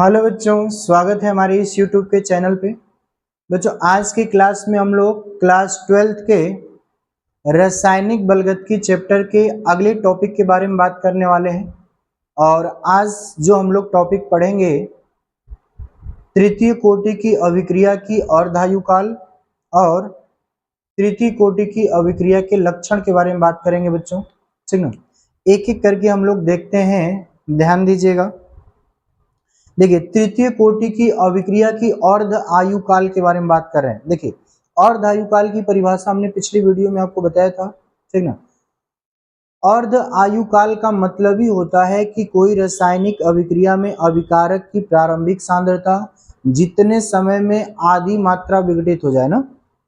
Hello बच्चों, स्वागत है हमारे इस यूट्यूब के चैनल पे। बच्चों, आज की क्लास में हम लोग क्लास 12th के रासायनिक बलगत चैप्टर के अगले टॉपिक के बारे में बात करने वाले हैं। और आज जो हम लोग टॉपिक पढ़ेंगे, तृतीय कोटि की अभिक्रिया की अर्धायुकाल और तृतीय कोटि की अभिक्रिया के लक्षण के बारे में बात करेंगे बच्चों। ठीक ना, एक एक करके हम लोग देखते हैं, ध्यान दीजिएगा। देखिए, तृतीय कोटि की अभिक्रिया की अर्ध आयुकाल के बारे में बात कर रहे हैं। देखिए, अर्ध आयुकाल की परिभाषा हमने पिछली वीडियो में आपको बताया था, ठीक ना। अर्ध आयुकाल का मतलब ही होता है कि कोई रासायनिक अभिक्रिया में अभिकारक की प्रारंभिक सांद्रता जितने समय में आधी मात्रा विघटित हो जाए ना,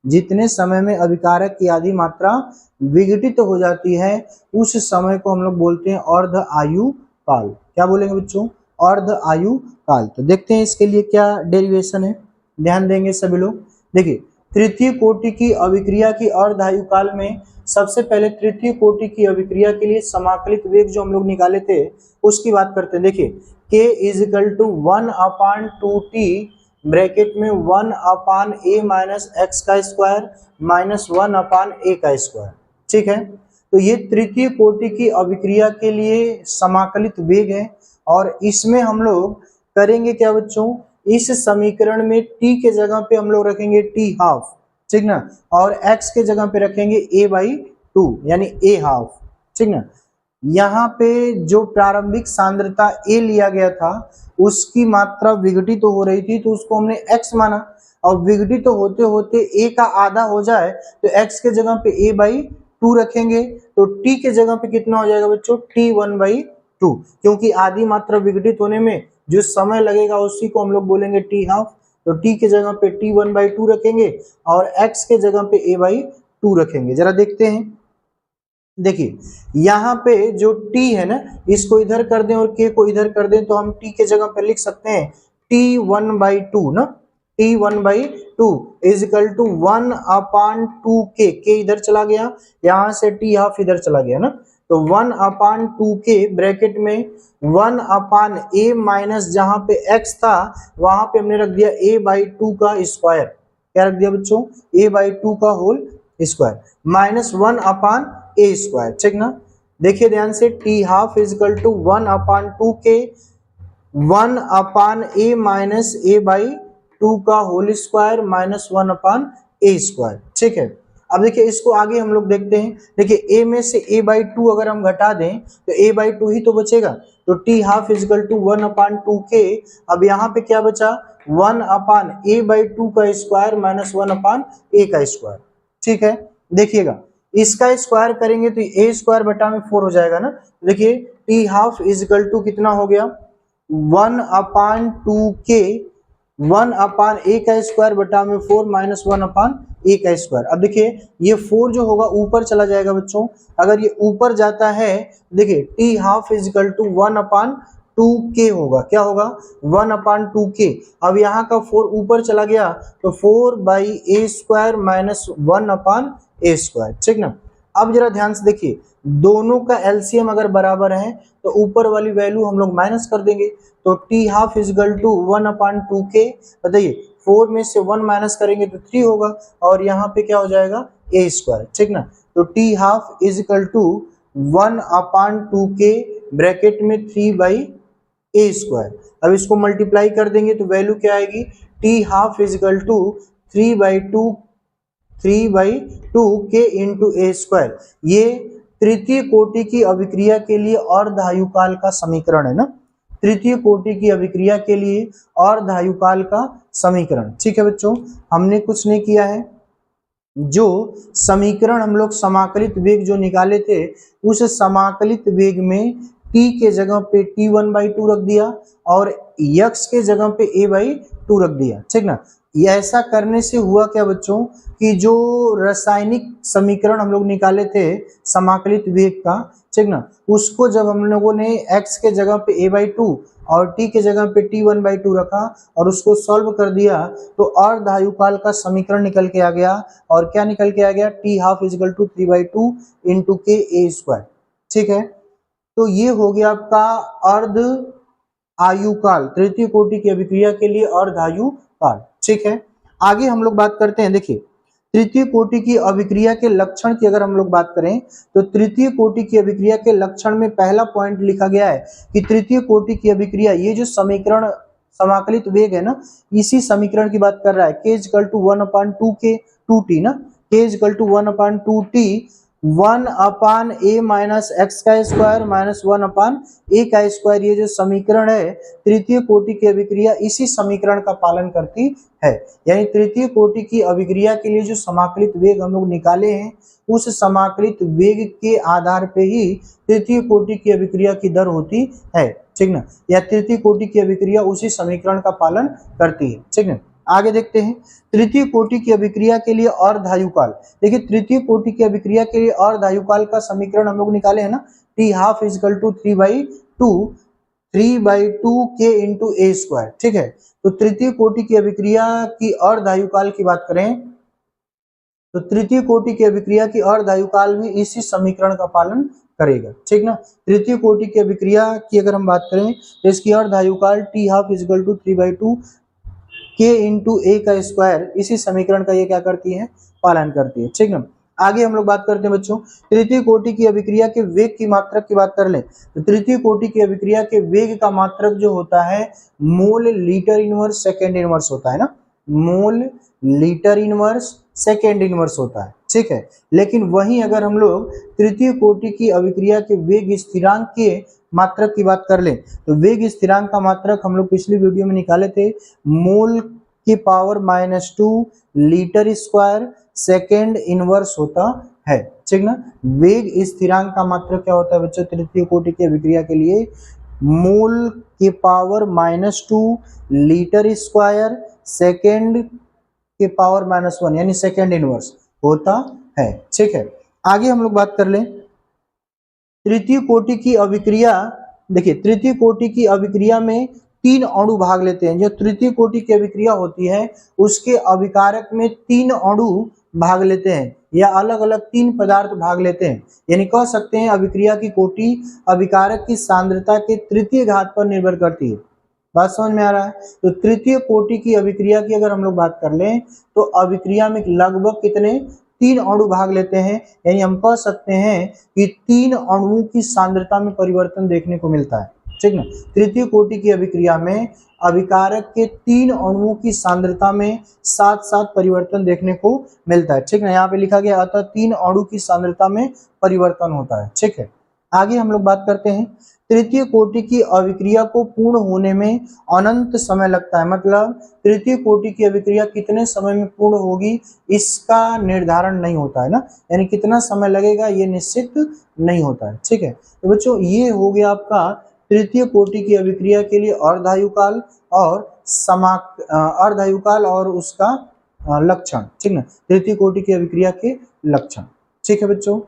जितने समय में अभिकारक की आधी मात्रा विघटित हो जाती है, उस समय को हम लोग बोलते हैं अर्ध आयुकाल। क्या बोलेंगे बच्चों? अर्ध आयु काल। तो देखते हैं इसके लिए क्या डेरिवेशन है, ध्यान देंगे सभी लोग। देखिए, तृतीय कोटि की अभिक्रिया की अर्ध आयु काल में सबसे पहले तृतीय कोटि की अभिक्रिया के लिए समाकलित वेग जो हम लोग निकाले थे उसकी बात करते हैं। देखिए, k = 1/2t ब्रैकेट में 1/a माइनस एक्स का स्क्वायर माइनस 1/a का स्क्वायर। ठीक है, तो ये तृतीय कोटि की अभिक्रिया के लिए समाकलित वेग है। और इसमें हम लोग करेंगे क्या बच्चों, इस समीकरण में t के जगह पे हम लोग रखेंगे t हाफ, ठीक ना, और x के जगह पे रखेंगे a/2 यानी a हाफ। ठीक ना, यहाँ पे जो प्रारंभिक सांद्रता a लिया गया था उसकी मात्रा विघटित तो हो रही थी, तो उसको हमने x माना। और विघटित तो होते होते a का आधा हो जाए तो x के जगह पे a/2 रखेंगे, तो t के जगह पे कितना हो जाएगा बच्चों, t1/2, क्योंकि आधी मात्रा विघटित होने में जो समय लगेगा उसी को हम लोग बोलेंगे t हाफ। तो t के जगह पे t1/2 रखेंगे और x के जगह पे a/2 रखेंगे। जरा देखते हैं, देखिए यहाँ पे जो t है ना, इसको इधर कर दें और k को इधर कर दें तो हम t के जगह पे लिख सकते हैं t1/2 ना, t1/2 = 1/2k। k इधर चला गया, यहाँ से t हाफ इधर चला गया ना, तो 1/2k ब्रैकेट में 1/a माइनस जहां पे x था वहां पे हमने रख दिया a/2 का स्क्वायर। क्या रख दिया बच्चों? a/2 का whole square minus 1/a square. ठीक ना, देखिए ध्यान से, t half = 1/2k 1/a minus a/2 का whole square minus 1/a square. ठीक है, अब देखिए इसको आगे हम लोग देखते हैं। देखिए a में से a/2 अगर हम घटा दें तो a/2 ही तो बचेगा, तो t हाफ = 1/2k। अब यहाँ पे क्या बचा, 1/a/2 का स्क्वायर माइनस 1/a का स्क्वायर। ठीक है, देखिएगा इसका स्क्वायर करेंगे तो a स्क्वायर बटा में 4 हो जाएगा ना। देखिए t हाफ = कितना हो गया, 1/2k 1/a का स्क्वायर बटा में 4 माइनस 1/a का स्क्वायर। अब देखिए ये 4 जो होगा ऊपर चला जाएगा बच्चों, अगर ये ऊपर जाता है, देखिए t हाफ = 1/2k होगा। क्या होगा, 1/2k। अब यहाँ का 4 ऊपर चला गया तो 4/a square minus 1/a square. ठीक ना, अब जरा ध्यान से देखिए, दोनों का एलसीएम अगर बराबर है तो ऊपर वाली वैल्यू हम लोग माइनस कर देंगे, तो t हाफ = 1/2k। बताइए 4 में से 1 माइनस करेंगे तो 3 होगा, और यहाँ पे क्या हो जाएगा, a स्क्वायर। ठीक ना, तो t हाफ = 1/2k ब्रैकेट में 3/a स्क्वायर। अब इसको मल्टीप्लाई कर देंगे तो वैल्यू क्या आएगी, t half = 3/2k into a square. ये तृतीय कोटि की अभिक्रिया के लिए अर्ध आयुकाल का समीकरण है ना, तृतीय कोटि की अभिक्रिया के लिए अर्ध आयुकाल का समीकरण। ठीक है बच्चों, हमने कुछ नहीं किया है, जो समीकरण हम लोग समाकलित वेग जो निकाले थे उस समाकलित वेग में t के जगह पे t1/2 रख दिया और x के जगह पे a/2 रख दिया। ठीक ना, ये ऐसा करने से हुआ क्या बच्चों, कि जो रासायनिक समीकरण हम लोग निकाले थे समाकलित वेग का, ठीक ना, उसको जब हम लोगों ने x के जगह पे a/2 और t के जगह पे t1/2 रखा और उसको सॉल्व कर दिया तो अर्ध आयुकाल का समीकरण निकल के आ गया। और क्या निकल के आ गया, t half = 3/2 into k a square. ठीक है, तो ये हो गया आपका अर्ध आयुकाल, तृतीय कोटि की अभिक्रिया के लिए अर्धायुकाल। ठीक है, आगे हम लोग बात करते हैं। देखिए, तृतीय कोटि की अभिक्रिया के लक्षण की अगर हम लोग बात करें तो तृतीय कोटि की अभिक्रिया के लक्षण में पहला पॉइंट लिखा गया है कि तृतीय कोटि की अभिक्रिया, ये जो समीकरण समाकलित वेग है ना, इसी समीकरण की बात कर रहा है। k इक्वल टू 1/2 के 2t ना, k equal to 1/2t 1/a minus X का स्क्वायर माइनस 1/a का स्क्वायर, ये जो समीकरण है तृतीय कोटि की अभिक्रिया इसी समीकरण का पालन करती है। यानी तृतीय कोटि की अभिक्रिया के लिए जो समाकलित वेग हम लोग निकाले हैं, उस समाकलित वेग के आधार पे ही तृतीय कोटि की अभिक्रिया की दर होती है। ठीक ना, या तृतीय कोटि की अभिक्रिया उसी समीकरण का पालन करती है। ठीक है, आगे देखते हैं तृतीय कोटि की अभिक्रिया के लिए अर्धायुकाल। देखिए, तृतीय कोटि की अभिक्रिया के लिए अर्धायुकाल का समीकरण हम लोग निकाले हैं ना, T½ equal to 3/2 k into A square. ठीक है, तो तृतीय कोटि की अभिक्रिया की अर्धायुकाल की बात करें तो तृतीय कोटि की अभिक्रिया की अर्धायुकाल भी इसी समीकरण का पालन करेगा। ठीक ना, तृतीय कोटि की अभिक्रिया की अगर हम बात करें तो इसकी अर्धायुकाल T½ equal to 3/2 k into A का स्क्वायर, इसी समीकरण का ये क्या करती है, पालन करती है। ठीक ना, आगे हम लोग बात करते हैं बच्चों, तृतीय कोटि की अभिक्रिया के वेग की मात्रक की बात कर लें तो तृतीय कोटि की अभिक्रिया के वेग का मात्रक जो होता है mole litre inverse second inverse होता है ना, mole litre inverse second inverse होता है। ठीक है, लेकिन वहीं अगर हम लोग तृतीय कोटि की अभिक्रिया के वेग स्थिरांक के मात्रक की बात कर लें तो वेग स्थिरांक का मात्रक हम लोग पिछली वीडियो में निकाले थे, मोल की power -2 litre square second inverse होता है। ठीक ना, वेग स्थिरांक का मात्रक क्या होता है बच्चों तृतीय कोटि की अभिक्रिया के लिए, मोल की पावर -2 लीटर स्क्वायर सेकेंड के पावर -1 यानी सेकेंड इनवर्स होता है। ठीक है, आगे हम लोग बात कर लें तृतीय कोटि की अभिक्रिया। देखिए, तृतीय कोटि की अभिक्रिया में 3 अणु भाग लेते हैं। जो तृतीय कोटि की अभिक्रिया होती है उसके अभिकारक में 3 अणु भाग लेते हैं या अलग अलग 3 पदार्थ भाग लेते हैं। यानी कह सकते हैं अभिक्रिया की कोटि अभिकारक की सांद्रता के तृतीय घात पर निर्भर करती है। बात समझ में आ रहा है? तो तृतीय कोटि की अभिक्रिया की अगर हम लोग बात कर लें तो अभिक्रिया में लगभग कितने 3 अणु भाग लेते हैं। यानी हम कह सकते हैं कि 3 अणुओं की सांद्रता में परिवर्तन देखने को मिलता है। ठीक ना, तृतीय कोटि की अभिक्रिया में अभिकारक के 3 अणुओं की सांद्रता में साथ साथ परिवर्तन देखने को मिलता है। ठीक ना, यहाँ पे लिखा गया अतः 3 अणु की सांद्रता में परिवर्तन होता है। ठीक है, आगे हम लोग बात करते हैं तृतीय कोटि की अभिक्रिया को पूर्ण होने में अनंत समय लगता है। मतलब तृतीय कोटि की अभिक्रिया कितने समय में पूर्ण होगी इसका निर्धारण नहीं होता है ना, यानी कितना समय लगेगा ये निश्चित नहीं होता है। ठीक है, तो बच्चों ये हो गया आपका तृतीय कोटि की अभिक्रिया के लिए अर्धायुकाल और अर्धायुकाल और उसका लक्षण। ठीक ना, तृतीय कोटि की अभिक्रिया के लक्षण। ठीक है बच्चों।